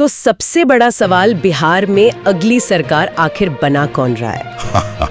तो सबसे बड़ा सवाल बिहार में अगली सरकार आखिर बना कौन रहा है?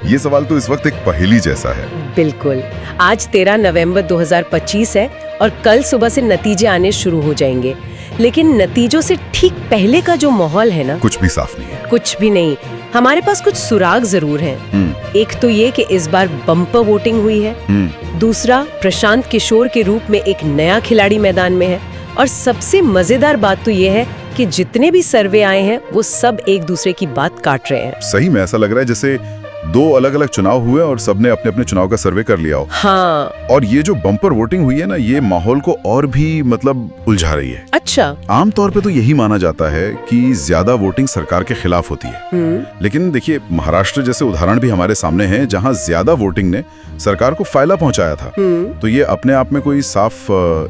ये सवाल तो इस वक्त एक पहेली जैसा है। बिल्कुल। आज 13 नवंबर 2025 है और कल सुबह से नतीजे आने शुरू हो जाएंगे। लेकिन नतीजों से ठीक पहले का जो माहौल है ना, कुछ भी साफ नहीं है। कुछ भी नहीं। हमारे पास कुछ सुराग जरूर हैं। एक तो ये कि इस बार बम्पर वोटिंग हुई है। दूसरा, प्रशांत किशोर के रूप में एक नया खिलाड़ी मैदान में है। और सबसे मजेदार बात तो ये है कि जितने भी सर्वे आए हैं वो सब एक दूसरे की बात काट रहे हैं। सही में ऐसा लग रहा है जैसे दो अलग अलग चुनाव हुए और सबने अपने अपने चुनाव का सर्वे कर लिया हो। हाँ। और ये जो बम्पर वोटिंग हुई है ना, ये माहौल को और भी मतलब उलझा रही है। अच्छा। आमतौर पे तो यही माना जाता है कि ज्यादा वोटिंग सरकार के खिलाफ होती है। लेकिन देखिए, महाराष्ट्र जैसे उदाहरण भी हमारे सामने हैं जहां ज्यादा वोटिंग ने सरकार को फायदा पहुंचाया था। तो ये अपने आप में कोई साफ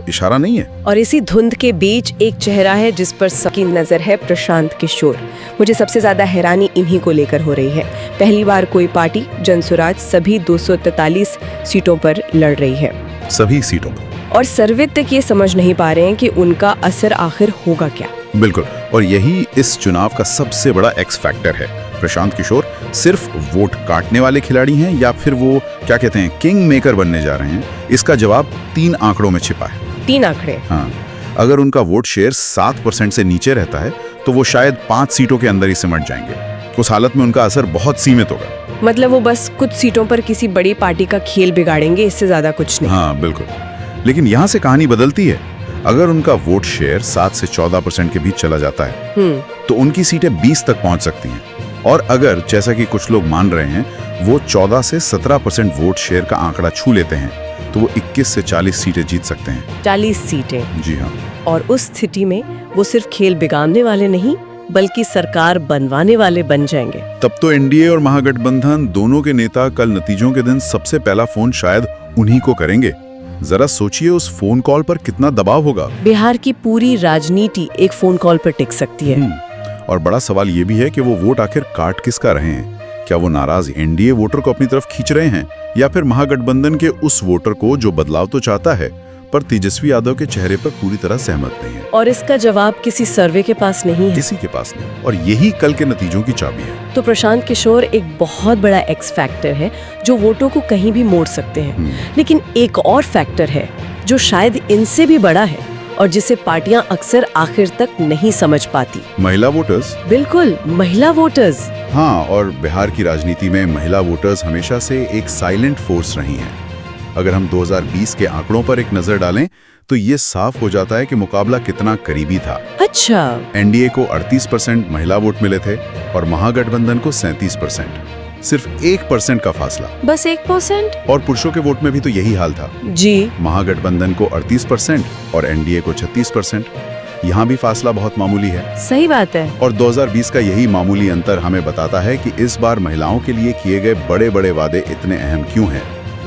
इशारा नहीं है। और इसी धुंध के बीच एक चेहरा है जिस पर सबकी नजर है, प्रशांत किशोर। मुझे सबसे ज्यादा हैरानी इन्हीं को लेकर हो रही है। पहली बार कोई पार्टी जनसुराज सभी 243 सीटों पर लड़ रही है। सभी सीटों पर। और सर्वे तक ये समझ नहीं पा रहे हैं कि उनका असर आखिर होगा क्या। बिल्कुल। और यही इस चुनाव का सबसे बड़ा एक्स फैक्टर है। प्रशांत किशोर सिर्फ वोट काटने वाले खिलाड़ी हैं या फिर वो क्या कहते हैं, किंग मेकर बनने जा रहे हैं? इसका जवाब 3 आंकड़ों में छिपा है। 3 आंकड़े? हाँ। अगर उनका वोट शेयर 7% से नीचे रहता है तो वो शायद 5 सीटों के अंदर ही सिमट जाएंगे। उस हालत में उनका असर बहुत सीमित होगा। मतलब वो बस कुछ सीटों पर किसी बड़ी पार्टी का खेल बिगाड़ेंगे, इससे ज्यादा कुछ नहीं। हाँ बिल्कुल। लेकिन यहाँ से कहानी बदलती है। अगर उनका वोट शेयर 7 से 14% के बीच चला जाता है तो उनकी सीटें 20 तक पहुंच सकती हैं। और अगर, जैसा कि कुछ लोग मान रहे हैं, वो 14 से 17% वोट शेयर का आंकड़ा छू लेते हैं तो वो 21 से 40 सीटें जीत सकते हैं। 40 सीटें? जी हाँ। और उस स्थिति में वो सिर्फ खेल बिगाड़ने वाले नहीं बल्कि सरकार बनवाने वाले बन जाएंगे। तब तो एनडीए और महागठबंधन दोनों के नेता कल नतीजों के दिन सबसे पहला फोन शायद उन्हीं को करेंगे। जरा सोचिए उस फोन कॉल पर कितना दबाव होगा। बिहार की पूरी राजनीति एक फोन कॉल पर टिक सकती है। और बड़ा सवाल ये भी है कि वो वोट आखिर काट किसका रहे हैं? क्या वो नाराज एनडीए वोटर को अपनी तरफ खींच रहे हैं या फिर महागठबंधन के उस वोटर को जो बदलाव तो चाहता है पर तेजस्वी यादव के चेहरे पर पूरी तरह सहमत नहीं है? और इसका जवाब किसी सर्वे के पास नहीं है। किसी के पास नहीं। और यही कल के नतीजों की चाबी है। तो प्रशांत किशोर एक बहुत बड़ा एक्स फैक्टर है जो वोटों को कहीं भी मोड़ सकते हैं। लेकिन एक और फैक्टर है जो शायद इनसे भी बड़ा है और जिसे पार्टियां अक्सर आखिर तक नहीं समझ पाती। महिला वोटर्स? बिल्कुल, महिला वोटर्स। हाँ, और बिहार की राजनीति में महिला वोटर्स हमेशा से एक साइलेंट फोर्स रही हैं। अगर हम 2020 के आंकड़ों पर एक नजर डालें तो ये साफ हो जाता है कि मुकाबला कितना करीबी था। अच्छा। एनडीए को 38% महिला वोट मिले थे और महागठबंधन को 37%। सिर्फ 1% का फासला। बस 1%? और पुरुषों के वोट में भी तो यही हाल था जी। महागठबंधन को 38% और एनडीए को 36%। यहाँ भी फासला बहुत मामूली है। सही बात है। और 2020 का यही मामूली अंतर हमें बताता है कि इस बार महिलाओं के लिए किए गए बड़े बड़े वादे इतने अहम क्यों हैं,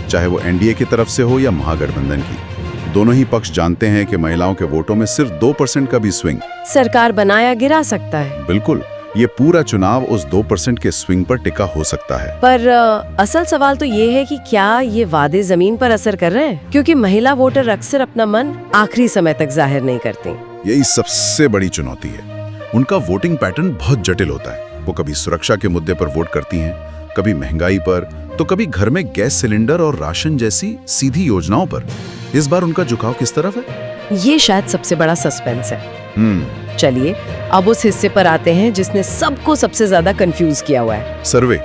चाहे वो एनडीए की तरफ से हो या महागठबंधन की। दोनों ही पक्ष जानते हैं कि महिलाओं के वोटों में सिर्फ 2% का भी स्विंग सरकार बनाया गिरा सकता है। बिल्कुल। ये पूरा चुनाव उस 2% के स्विंग पर टिका हो सकता है। पर असल सवाल तो ये है कि क्या ये वादे जमीन पर असर कर रहे हैं? क्योंकि महिला वोटर अक्सर अपना मन आखिरी समय तक जाहिर नहीं करती। यही सबसे बड़ी चुनौती है। उनका वोटिंग पैटर्न बहुत जटिल होता है। वो कभी सुरक्षा के मुद्दे पर वोट करती हैं, कभी महंगाई पर, तो कभी घर में गैस सिलेंडर और राशन जैसी सीधी योजनाओं पर। इस बार उनका झुकाव किस तरफ है? ये शायद सबसे बड़ा सस्पेंस है। चलिए अब उस हिस्से पर आते हैं जिसने सबको सबसे ज्यादा कंफ्यूज किया हुआ है। सर्वे।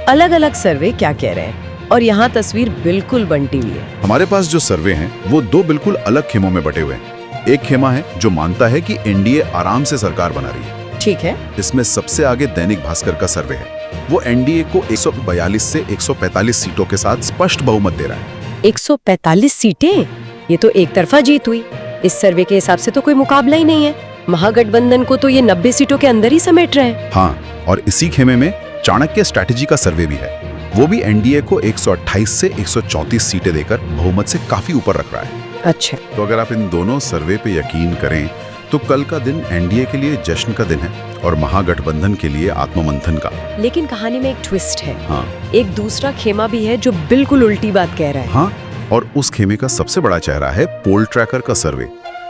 अलग अलग सर्वे क्या कह रहे हैं और यहाँ तस्वीर बिल्कुल बंटी हुई है। हमारे पास जो सर्वे हैं वो 2 बिल्कुल अलग खेमों में बटे हुए हैं। एक खेमा है जो मानता है कि एनडीए आराम से सरकार बना रही है। ठीक है। इसमें सबसे आगे दैनिक भास्कर का सर्वे है। वो एनडीए को 142 से 145 सीटों के साथ स्पष्ट बहुमत दे रहा है। 145 सीटें? ये तो एक तरफा जीत हुई। इस सर्वे के हिसाब से तो कोई मुकाबला ही नहीं है। महागठबंधन को तो ये 90 सीटों के अंदर ही समेट रहे हैं। हाँ, और इसी खेमे में चाणक्य स्ट्रैटेजी का सर्वे भी है। वो भी एनडीए को 128 से 134 सीटें देकर बहुमत से काफी ऊपर रख रहा है। अच्छा। तो अगर आप इन दोनों सर्वे पे यकीन करें तो कल का दिन एनडीए के लिए जश्न का दिन है और महागठबंधन के लिए आत्ममंथन का। लेकिन कहानी में एक ट्विस्ट है। हाँ। एक दूसरा खेमा भी है जो बिल्कुल उल्टी बात कह रहा है। हाँ, और उस खेमे का सबसे बड़ा चेहरा है पोल ट्रैकर का सर्वे।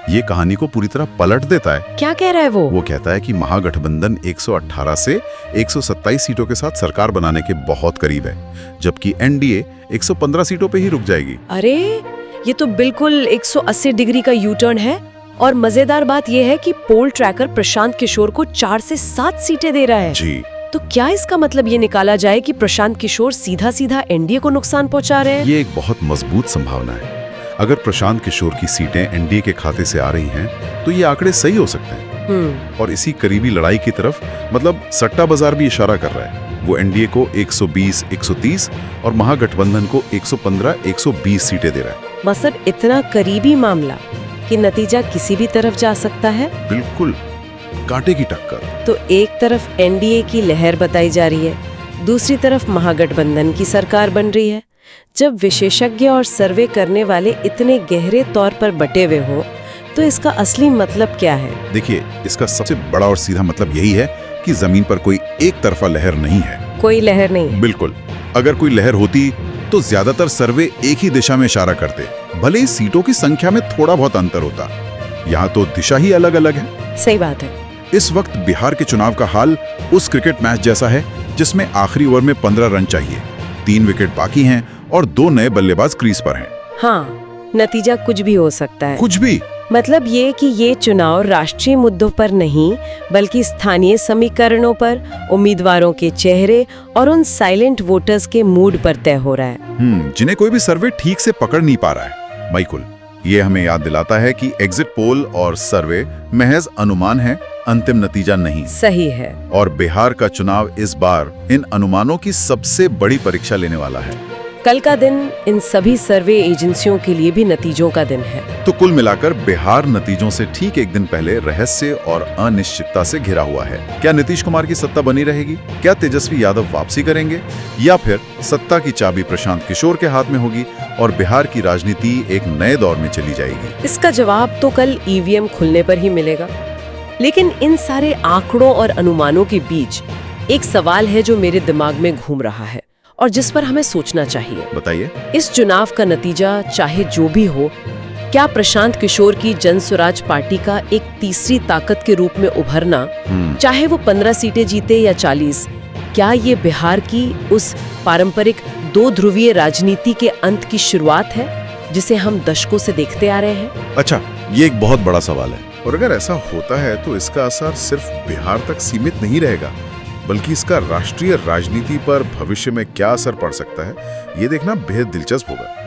ये कहानी को पूरी तरह पलट देता है। क्या कह रहा है वो? वो कहता है कि महागठबंधन 118 से 127 सीटों के साथ सरकार बनाने के बहुत करीब है, जबकि एनडीए 115 सीटों पे ही रुक जाएगी। अरे ये तो बिल्कुल 180 डिग्री का यू टर्न है। और मजेदार बात यह है कि पोल ट्रैकर प्रशांत किशोर को 4 से 7 सीटें दे रहा है। जी। तो क्या इसका मतलब ये निकाला जाए कि प्रशांत किशोर सीधा सीधा एनडीए को नुकसान पहुंचा रहे हैं? ये एक बहुत मजबूत संभावना है। अगर प्रशांत किशोर की सीटें एनडीए के खाते से आ रही हैं, तो ये आंकड़े सही हो सकते हैं। और इसी करीबी लड़ाई की तरफ मतलब सट्टा बाजार भी इशारा कर रहा है। वो एनडीए को 120, 130 और महागठबंधन को 115, 120 सीटें दे रहा है। मसद इतना करीबी मामला कि नतीजा किसी भी तरफ जा सकता है। बिल्कुल कांटे की टक्कर। तो एक तरफ एनडीए की लहर बताई जा रही है, दूसरी तरफ महागठबंधन की सरकार बन रही है। जब विशेषज्ञ और सर्वे करने वाले इतने गहरे तौर पर बटे हुए हों, तो इसका असली मतलब क्या है? देखिए, इसका सबसे बड़ा और सीधा मतलब यही है कि जमीन पर कोई एक तरफा लहर नहीं है। कोई लहर नहीं है। बिल्कुल। अगर कोई लहर होती तो ज्यादातर सर्वे एक ही दिशा में इशारा करते, भले ही सीटों की संख्या में थोड़ा बहुत अंतर होता। यहाँ तो दिशा ही अलग अलग है। सही बात है। इस वक्त बिहार के चुनाव का हाल उस क्रिकेट मैच जैसा है जिसमें आखिरी ओवर में 15 रन चाहिए, 3 विकेट बाकी हैं और 2 नए बल्लेबाज क्रीज पर हैं। हाँ, नतीजा कुछ भी हो सकता है। कुछ भी मतलब ये कि ये चुनाव राष्ट्रीय मुद्दों पर नहीं, बल्कि स्थानीय समीकरणों पर, उम्मीदवारों के चेहरे और उन साइलेंट वोटर्स के मूड पर तय हो रहा है। जिन्हें कोई भी सर्वे ठीक से पकड़ नहीं पा रहा है। माइकुल, ये हमें याद दिलाता है कि एग्जिट पोल और सर्वे महज अनुमान है, अंतिम नतीजा नहीं। सही है। और बिहार का चुनाव इस बार इन अनुमानों की सबसे बड़ी परीक्षा लेने वाला है। कल का दिन इन सभी सर्वे एजेंसियों के लिए भी नतीजों का दिन है। तो कुल मिलाकर बिहार नतीजों से ठीक एक दिन पहले रहस्य और अनिश्चितता से घिरा हुआ है। क्या नीतीश कुमार की सत्ता बनी रहेगी? क्या तेजस्वी यादव वापसी करेंगे? या फिर सत्ता की चाबी प्रशांत किशोर के हाथ में होगी और बिहार की राजनीति एक नए दौर में चली जाएगी? इसका जवाब तो कल ईवीएम खुलने पर ही मिलेगा। लेकिन इन सारे आंकड़ों और अनुमानों के बीच एक सवाल है जो मेरे दिमाग में घूम रहा है और जिस पर हमें सोचना चाहिए। बताइए। इस चुनाव का नतीजा चाहे जो भी हो, क्या प्रशांत किशोर की जन स्वराज पार्टी का एक तीसरी ताकत के रूप में उभरना, चाहे वो 15 सीटें जीते या 40, क्या ये बिहार की उस पारंपरिक 2 ध्रुवीय राजनीति के अंत की शुरुआत है जिसे हम दशकों से देखते आ रहे हैं? अच्छा, ये एक बहुत बड़ा सवाल है। और अगर ऐसा होता है तो इसका असर सिर्फ बिहार तक सीमित नहीं रहेगा, बल्कि इसका राष्ट्रीय राजनीति पर भविष्य में क्या असर पड़ सकता है, ये देखना बेहद दिलचस्प होगा।